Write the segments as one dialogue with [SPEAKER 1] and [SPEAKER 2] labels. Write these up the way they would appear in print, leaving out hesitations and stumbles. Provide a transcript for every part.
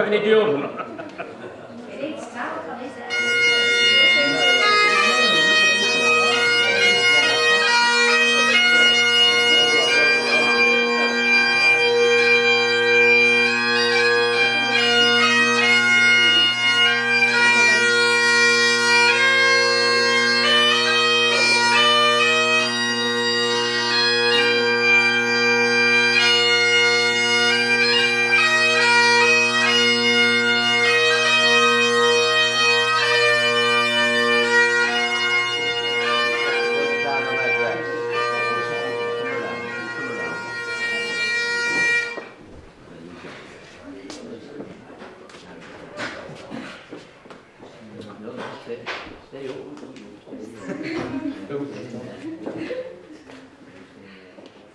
[SPEAKER 1] have any deodorant?
[SPEAKER 2] It's tough, isn't it?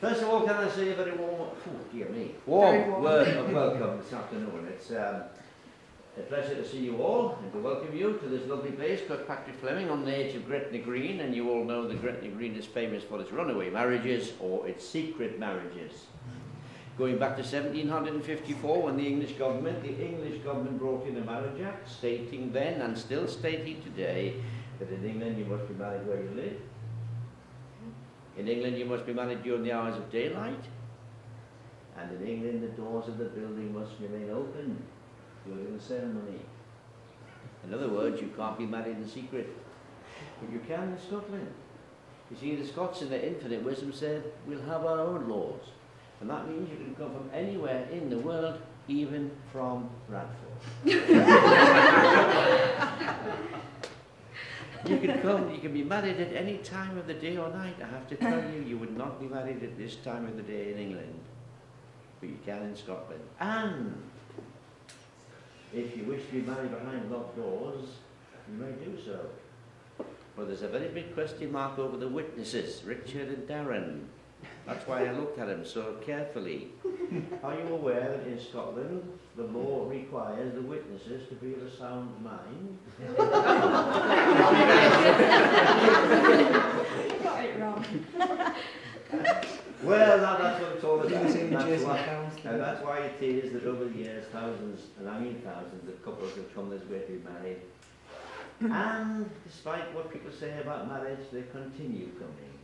[SPEAKER 3] First of all, can I say a very warm word of welcome this afternoon. It's a pleasure to see you all and to welcome you to this lovely place called Pt1 on the edge of Gretna Green, and you all know that Gretna Green is famous for its runaway marriages or its secret marriages. Going back to 1754 when the English government brought in a Marriage Act stating then and still stating today that in England you must be married where you live. In England you must be married during the hours of daylight, and in England the doors of the building must remain open during the ceremony. In other words, you can't be married in secret, but you can in Scotland. You see, the Scots in their infinite wisdom said, we'll have our own laws, and that means you can come from anywhere in the world, even from Bradford. You can be married at any time of the day or night. I have to tell you, you would not be married at this time of the day in England, but you can in Scotland. And if you wish to be married behind locked doors, you may do so. But there's a very big question mark over the witnesses, Richard and Darren. That's why I looked at them so carefully. Are you aware that in Scotland the law requires the witnesses to be of a sound mind?
[SPEAKER 2] You got it wrong.
[SPEAKER 3] Well, that's what it's all about. And that's why it is that over the years, thousands of couples have come this way to be married. And despite what people say about marriage, they continue coming.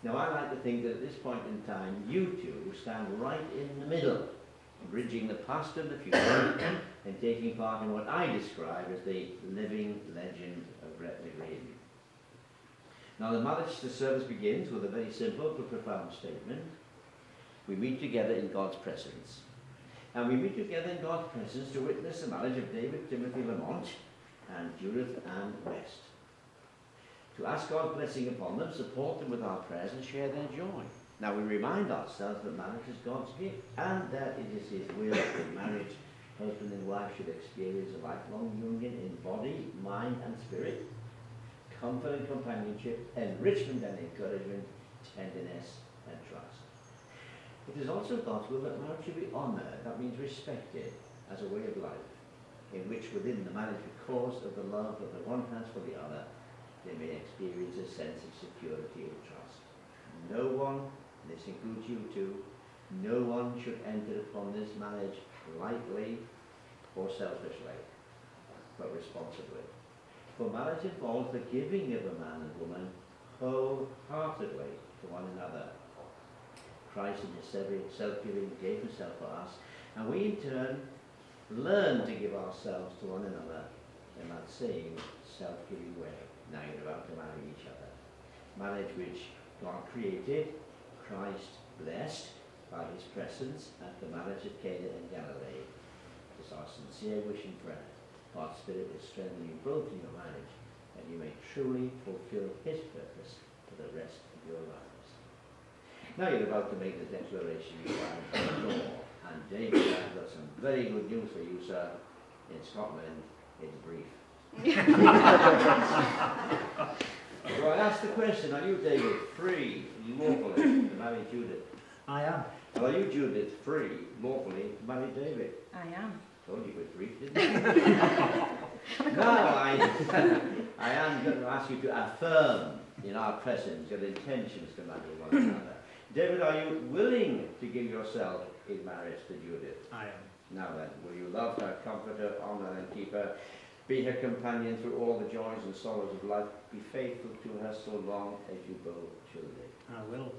[SPEAKER 3] Now, I like to think that at this point in time, you two stand right in the middle, bridging the past and the future, and taking part in what I describe as the living legend of Gretna Green. Now, the marriage service begins with a very simple but profound statement. We meet together in God's presence. And we meet together in God's presence to witness the marriage of David, Timothy, Lamont, and Judith and West. To ask God's blessing upon them, support them with our prayers, and share their joy. Now we remind ourselves that marriage is God's gift, and that it is His will that in marriage, husband and wife should experience a lifelong union in body, mind, and spirit, comfort and companionship, enrichment and encouragement, tenderness and trust. It is also God's will that marriage should be honoured, that means respected, as a way of life, in which within the marriage, because of the love that the one has for the other, they may experience a sense of security and trust. No one, and this includes you too, no one should enter upon this marriage lightly or selfishly, but responsibly. For marriage involves the giving of a man and woman wholeheartedly to one another. Christ in His self-giving gave Himself for us, and we in turn learn to give ourselves to one another in that same self-giving way. Now you're about to marry each other. Marriage which God created, Christ blessed by His presence at the marriage of Cana in Galilee. It is our sincere wish and prayer. God's Spirit will strengthen you both in your marriage, and you may truly fulfill His purpose for the rest of your lives. Now you're about to make the declaration you are by law. And David, I've got some very good news for you, sir. In Scotland, it's brief. So I asked the question, are you, David, free lawfully to marry Judith?
[SPEAKER 4] I am.
[SPEAKER 3] Are you, Judith, free lawfully to marry David?
[SPEAKER 2] I am.
[SPEAKER 3] Told you it was brief, didn't I? Now I am going to ask you to affirm in our presence your intentions to marry one another. David, are you willing to give yourself in marriage to Judith?
[SPEAKER 1] I am.
[SPEAKER 3] Now then, will you love her, comfort her, honour and keep her, be her companion through all the joys and sorrows of life, be faithful to her so long as you both shall live?
[SPEAKER 1] I will.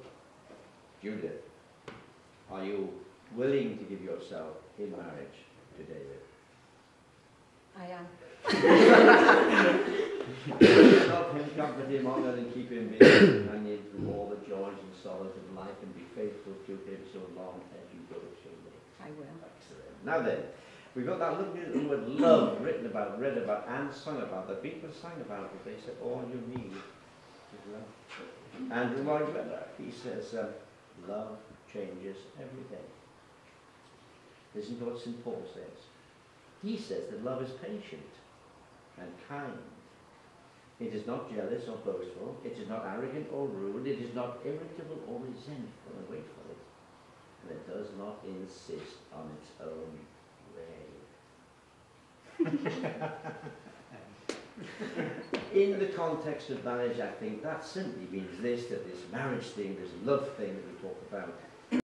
[SPEAKER 3] Judith, are you willing to give yourself in marriage to David?
[SPEAKER 2] I am.
[SPEAKER 3] Love him, comfort him, honour and keep him, be his companion through all the joys and sorrows of life, and be faithful to him so long as you both shall live.
[SPEAKER 2] I will.
[SPEAKER 3] Excellent. Now then, we've got that little word love written about, read about, and sung about. The people sang about it. They said, all you need is love. And Lloyd Webber, he says, love changes everything. Listen to what St. Paul says. He says that love is patient and kind. It is not jealous or boastful. It is not arrogant or rude. It is not irritable or resentful. And wait for it. And it does not insist on its own way. In the context of marriage, I think that simply means this, that this marriage thing, this love thing that we talk about,